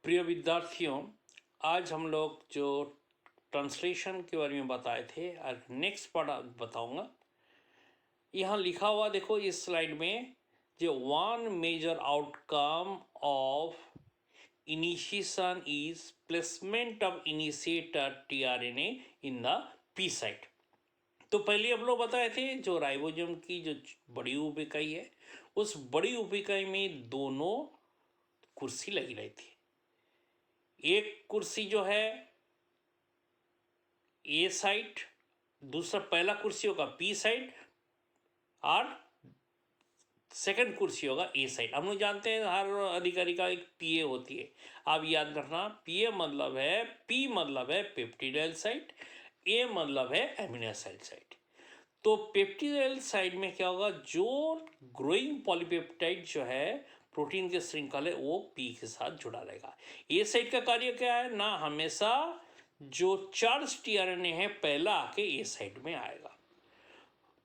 प्रिय विद्यार्थियों, आज हम लोग जो ट्रांसलेशन के बारे में बताए थे, आज नेक्स्ट पार्ट बताऊंगा। यहाँ लिखा हुआ देखो इस स्लाइड में, जो one major outcome of initiation is placement of initiator tRNA in the P site. तो पहले हम लोग बताए थे जो राइबोसोम की जो बड़ी उप इकाई है, उस बड़ी उप इकाई में दोनों कुर्सी लगी रही थी। एक कुर्सी जो है ए साइट, दूसरा पहला कुर्सी होगा पी साइट और सेकंड कुर्सी होगा ए साइट। हम लोग जानते हैं हर अधिकारी का एक पीए होती है। आप याद रखना, पीए मतलब है, पी मतलब है पेप्टिडाइल साइट, ए मतलब है एमिनो एसिड साइट। तो पेप्टिडाइल साइट में क्या होगा, जो ग्रोइंग पॉलीपेप्टाइड जो है प्रोटीन के श्रृंखल है वो पी के साथ जुड़ा रहेगा। ए साइट का कार्य क्या है ना, हमेशा जो चार्ज टीआरएनए है पहला आके ए साइट में आएगा।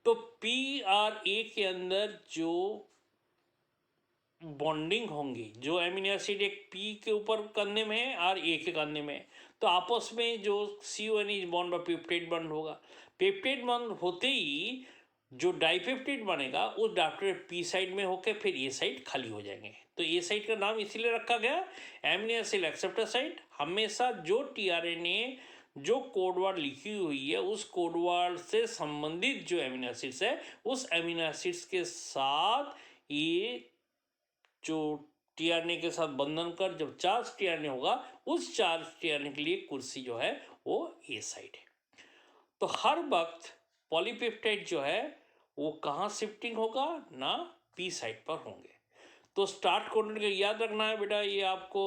तो पी और ए के अंदर जो बॉन्डिंग होंगी, जो एमिनो एसिड एक पी के ऊपर कंधे में है और ए के कंधे में है, तो आपस में जो CONH बॉन्ड और पेप्टाइड बॉन्ड होगा, पेप्टाइड बॉन्ड होते ही जो डाइपेप्टाइड बनेगा उस डाइपेप्टाइड पी साइड में होकर फिर ए साइड खाली हो जाएंगे। तो ए साइड का नाम इसीलिए रखा गया एमिनो एसिड एक्सेप्टर साइट। हमेशा जो टीआरएनए जो कोड वर्ड लिखी हुई है उस कोड वर्ड से संबंधित जो एमिनो एसिड्स है, उस एमिनो एसिड्स के साथ ये जो टीआरएनए के साथ बंधन कर जब चार्ज टीआरएनए होगा, उस चार्ज टीआरएनए के लिए कुर्सी जो है वो ए साइड है। तो हर वक्त पॉलीपेप्टाइड जो है वो कहाँ शिफ्टिंग होगा ना, पी साइड पर होंगे। तो स्टार्ट कोडन का याद रखना है बेटा, ये आपको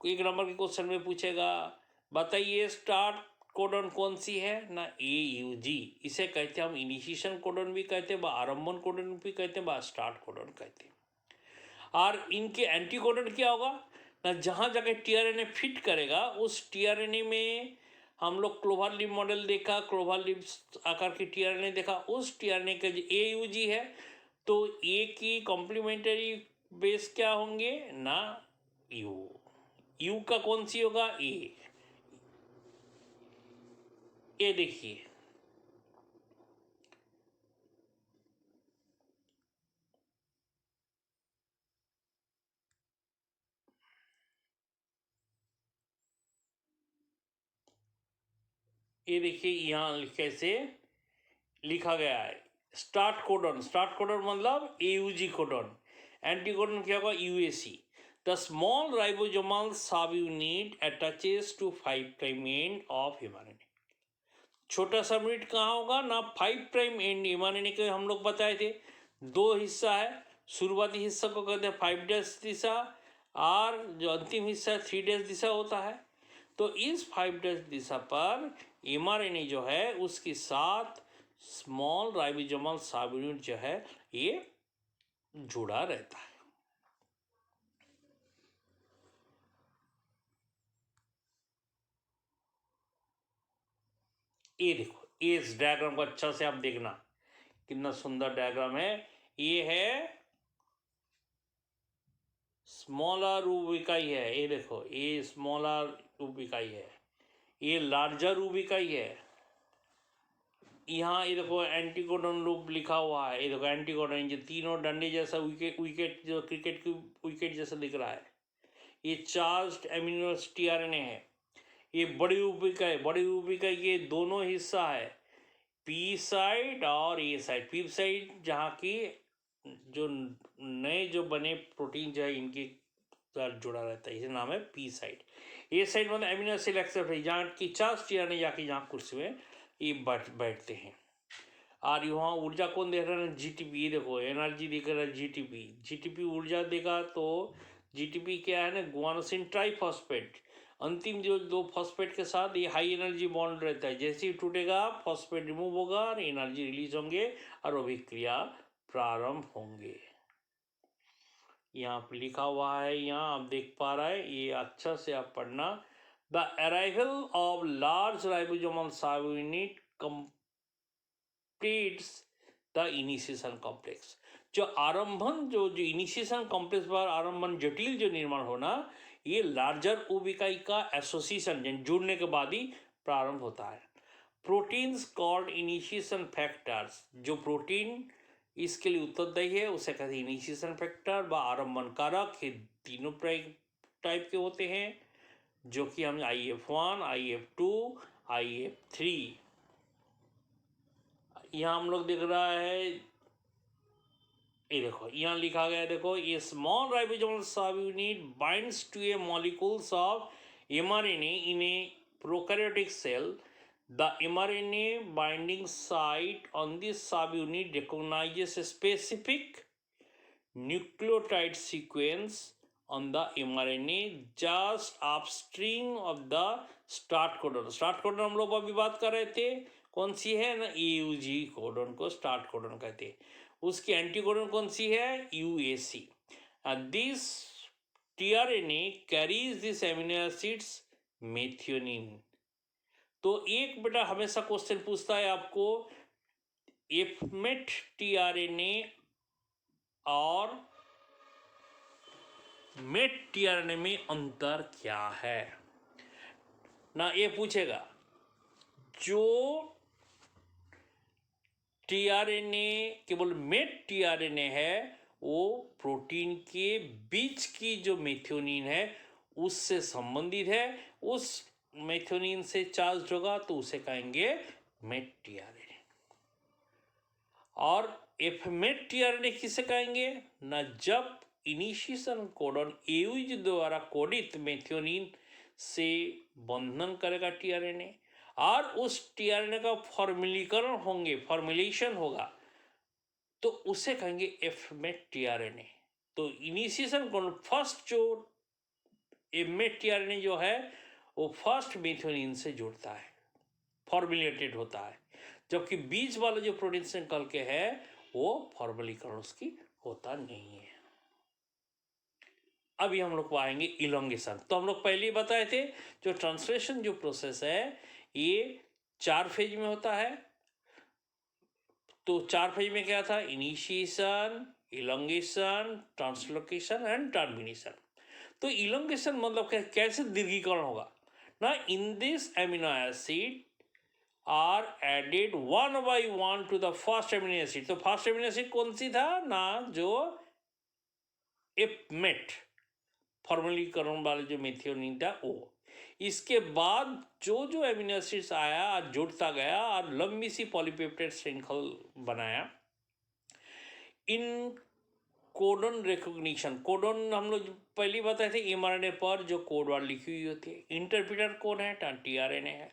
एक नंबर के क्वेश्चन में पूछेगा, बताइए स्टार्ट कोडन कौन सी है ना, AUG। इसे कहते हैं हम इनिशिएशन कोडन भी कहते हैं, बा आरंभन कोडन भी कहते हैं, बा स्टार्ट कोडन कहते हैं। और इनके एंटी कोडन क्या होगा ना, जहाँ जगह टीआरएनए फिट करेगा उस टीआरएनए में हम लोग क्लोवर लीफ मॉडल देखा, क्लोवर लीफ आकार की टीआरएनए देखा, उस टीआरएनए का जो AUG है, तो ए की कॉम्प्लीमेंट्री बेस क्या होंगे ना, यू का कौन सी होगा, ए देखिए ये देखिए यहाँ कैसे लिखा गया है, स्टार्ट कोडन। स्टार्ट कोडन मतलब AUG कोडन। एंटी कोडन क्या होगा, UAC। The small ribosomal subunit attaches to 5 prime end of mRNA। छोटा सा यूनिट कहाँ होगा ना, 5 प्राइम एंड mRNA के हम लोग बताए थे दो हिस्सा है। शुरुआती हिस्सा को कहते हैं 5' दिशा, और जो अंतिम हिस्सा है 3' दिशा होता है। तो इस 5' दिशा पर mRNA जो है उसके साथ स्मॉल राइबोसोमल सब यूनिट जो है ये जुड़ा रहता है। ये देखो, ये इस डायग्राम को अच्छा से आप देखना, कितना सुंदर डायग्राम है। ये है स्मॉलर रूप इकाई है, ये देखो ये स्मॉलर रूप इकाई है, ये लार्जर रूप इकाई है। यहाँ ये देखो एंटीकोडन लूप लिखा हुआ है, ये देखो एंटीकोडन, जो तीनों डंडे जैसा विकेट विकेट जो क्रिकेट की विकेट जैसा दिख रहा है, ये चार्ज्ड एमिनो टीआरएनए है। ये बड़ी उपिका है, बड़ी उपिका ये दोनों हिस्सा है, पी साइड और ए साइड। पी साइड जहाँ की जो नए जो बने प्रोटीन जो है इनके साथ जुड़ा रहता है, इसे नाम है पी साइड। ए साइड मतलब एमिनो एसिड एक्सेप्टर है, जहाँ की चार्ज टीआरएनए जाके जहाँ कुर्सी में ये बैठते हैं। और यहाँ ऊर्जा कौन दे रहा है, जीटीपी। देखो एनर्जी दिख रहा है जीटीपी, जीटीपी ऊर्जा देगा। तो जीटीपी क्या है ना, गुआनोसिन ट्राइफॉस्फेट। अंतिम जो दो फॉस्फेट के साथ ये हाई एनर्जी बॉन्ड रहता है, जैसे ही टूटेगा फॉस्फेट रिमूव होगा और एनर्जी रिलीज होंगे और अभिक्रिया प्रारंभ होंगे। यहाँ पे लिखा हुआ है, यहाँ आप देख पा रहे हैं, ये अच्छा से आप पढ़ना। The arrival of large ribosomal सब unit completes the initiation complex. जो आरंभन जो इनिशिएशन कॉम्प्लेक्स पर आरंभन जटिल जो निर्माण होना, ये लार्जर उप इकाई का एसोसिएशन जुड़ने के बाद ही प्रारंभ होता है। प्रोटीन्स कॉल्ड इनिशिएशन फैक्टर्स, जो प्रोटीन इसके लिए उत्तरदायी है उसे कहते हैं इनिशिएशन फैक्टर व आरंभन कारक। ये तीनों टाइप के होते हैं, जो कि हम IF1, IF2, IF3 यहाँ हम लोग दिख रहा है। ये देखो यहाँ लिखा गया, देखो ये small ribosomal subunit binds to a molecules of mRNA in a prokaryotic cell. The mRNA binding site on this subunit recognizes a specific nucleotide sequence on the mRNA just upstream of the start codon. Start codon हम लोग अभी बात कर रहे थे, कौन सी है ना, AUG कोडन को स्टार्ट कोडन कहते हैं। उसकी एंटी कोडन कौन सी है, UAC। This tRNA carries this amino acids methionine. तो एक बेटा हमेशा क्वेश्चन पूछता है आपको, एफमेट tRNA और मेट tRNA में अंतर क्या है ना, ये पूछेगा। जो tRNA केवल मेट tRNA है वो प्रोटीन के बीच की जो मेथियोनिन है उससे संबंधित है, उस मेथियोनिन से चार्ज होगा तो उसे कहेंगे मेट tRNA। और एफमेट tRNA किसे कहेंगे ना, जब इनिशिएशन कोडन AUG द्वारा कोडित मेथियोनिन से बंधन करेगा tRNA और उस tRNA का फॉर्मुलेशन होगा तो उसे कहेंगे एफमेट tRNA। तो इनिशिएशन कोडन फर्स्ट जो एफमेट tRNA जो है वो फर्स्ट मेथियोनिन से जुड़ता है, फॉर्मुलेटेड होता है, जबकि बीच वाला जो प्रोटीन से निकल के है वो फॉर्मुलीकरण उसकी होता नहीं है। अभी हम लोग पाएंगे इलोंगेशन। तो हम लोग पहले ही बताए थे जो ट्रांसलेशन जो प्रोसेस है ये 4 फेज में होता है। तो 4 फेज में क्या था, initiation, elongation, translocation and termination. तो इलोंगेशन मतलब कैसे दीर्घीकरण होगा ना, in this amino acid are added 1 by 1 to the first amino acid. तो फर्स्ट एमिनो एसिड कौन सी था ना, जो एफमेट फॉर्मुलीकरण वाले जो मेथियोनिन था वो। इसके बाद जो एमिनो एसिड्स आया और जुड़ता गया और लंबी सी पॉलीपेप्टाइड श्रृंखल बनाया। इन कोडन रिकॉग्निशन, कोडन हम लोग पहले बताए थे mRNA पर जो कोड वर्ड लिखी हुई होती है, इंटरप्रेटर कौन है, tRNA है।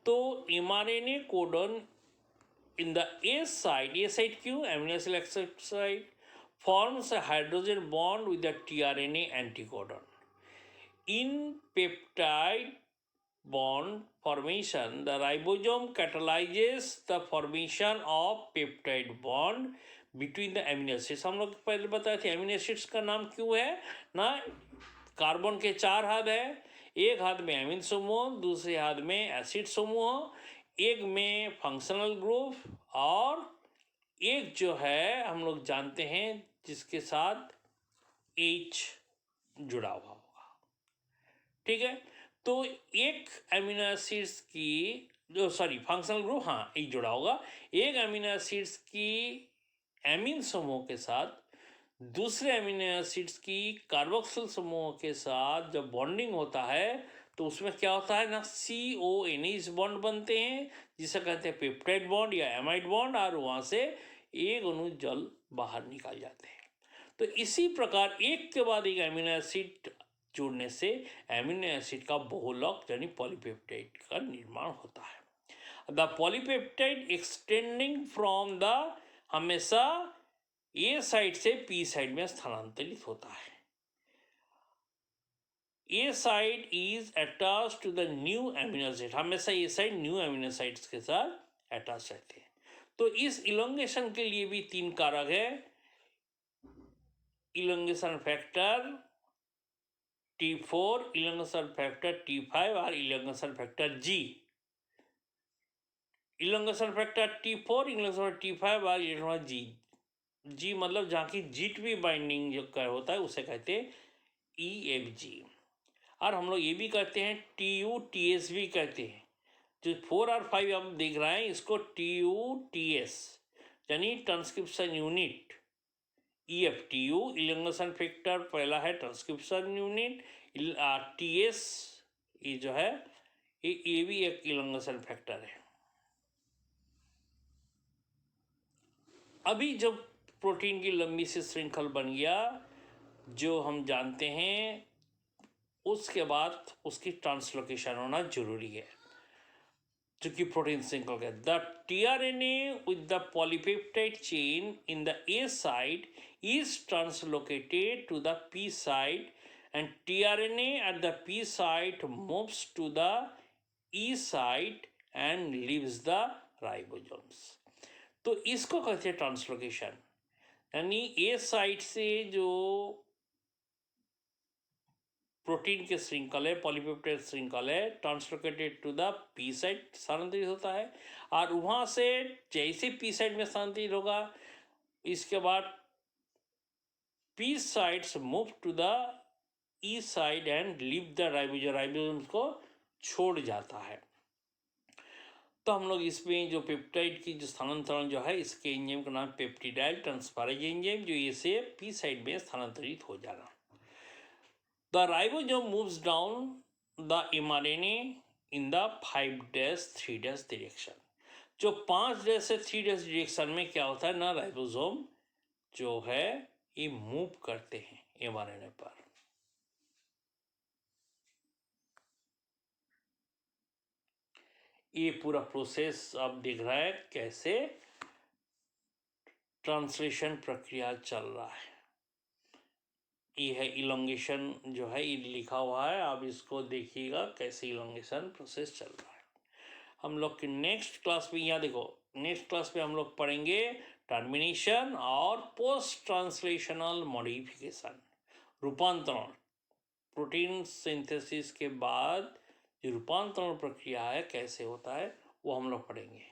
तो mRNA codon in the A side क्यों, amino acid accept side forms a hydrogen bond with the tRNA anticodon. In peptide bond formation, the ribosome catalyzes the formation of peptide bond between the amino acids. हम लोग पहले बताए थे amino acids का नाम क्यों है ना, कार्बन के 4 हाथ है, एक हाथ में एमिन समूह, दूसरे हाथ में एसिड समूह, एक में फंक्शनल ग्रुप और एक जो है हम लोग जानते हैं जिसके साथ H जुड़ा हुआ होगा। ठीक है, तो एक एमिनो एसिड्स की जो फंक्शनल ग्रुप, हाँ H जुड़ा होगा, एक एमिनो एसिड्स की एमिन समूह के साथ दूसरे एमिनो एसिड्स की कार्बोक्सिल समूह के साथ जब बॉन्डिंग होता है तो उसमें क्या होता है ना, CONH बॉन्ड बनते हैं जिसे कहते हैं पेप्टाइड बॉन्ड या एमाइड बॉन्ड, और वहाँ से एक अणु जल बाहर निकाल जाते हैं। तो इसी प्रकार एक के बाद एक एमिनो एसिड जुड़ने से एमिनो एसिड का बहुलक यानी पॉलीपेप्टाइड का निर्माण होता है। The polypeptide extending from the हमेशा ए साइड से पी साइड में स्थानांतरित होता है। A side is attached to the new amino acid, हमेशा A side new amino acids के साथ अटैच रहते हैं। तो इस इलोंगेशन के लिए भी 3 कारक है, elongation factor T4, elongation factor T5 और elongation factor G। Elongation factor T4, elongation T5 और इलोंगेशन G मतलब जहाँ की G2B बाइंडिंग जो होता है उसे कहते हैं EFG। और हम लोग ये भी कहते हैं TU-TS भी कहते हैं। जो 4 और 5 हम देख रहे हैं इसको TU-TS यानी transcription unit. EF-TU elongation factor पहला है ट्रांसक्रिप्शन यूनिट, TS ये जो है ये भी एक इलॉन्गेशन फैक्टर है। अभी जब प्रोटीन की लंबी सी श्रृंखल बन गया जो हम जानते हैं, उसके बाद उसकी ट्रांसलोकेशन होना जरूरी है, चूंकि प्रोटीन श्रृंखल है। The tRNA with the polypeptide chain in the A site is translocated to the P site and tRNA at the P site moves to the E site and leaves the ribosomes। तो इसको कहते हैं translocation, यानी ए site से जो protein के श्रृंखल है, polypeptide श्रृंखल है, translocated to the P site स्थानांतरित होता है, और वहाँ से जैसे पी साइट में स्थानांतरित होगा इसके बाद P sites move to the E side and leave the ribosome, ribosome को छोड़ जाता है। तो हम लोग इसमें जो पेप्टाइड की जो स्थानांतरण जो है इसके एंजाइम का नाम पेप्टिडाइल ट्रांसफरेज एंजाइम, जो ये से पी साइड में स्थानांतरित हो जाना। The ribosome moves down the mRNA in the 5'3' direction। जो 5' से 3' डायरेक्शन में क्या होता है ना, राइबोसोम जो है ये मूव करते हैं mRNA पर। ये पूरा प्रोसेस आप देख रहा है कैसे ट्रांसलेशन प्रक्रिया चल रहा है। ये है इलोंगेशन जो है ये लिखा हुआ है, आप इसको देखिएगा कैसे इलोंगेशन प्रोसेस चल रहा है। हम लोग की नेक्स्ट क्लास में, यहाँ देखो नेक्स्ट क्लास में हम लोग पढ़ेंगे टर्मिनेशन और पोस्ट ट्रांसलेशनल मॉडिफिकेशन, रूपांतरण। प्रोटीन सिंथेसिस के बाद जो रूपांतरण प्रक्रिया है कैसे होता है वो हम लोग पढ़ेंगे।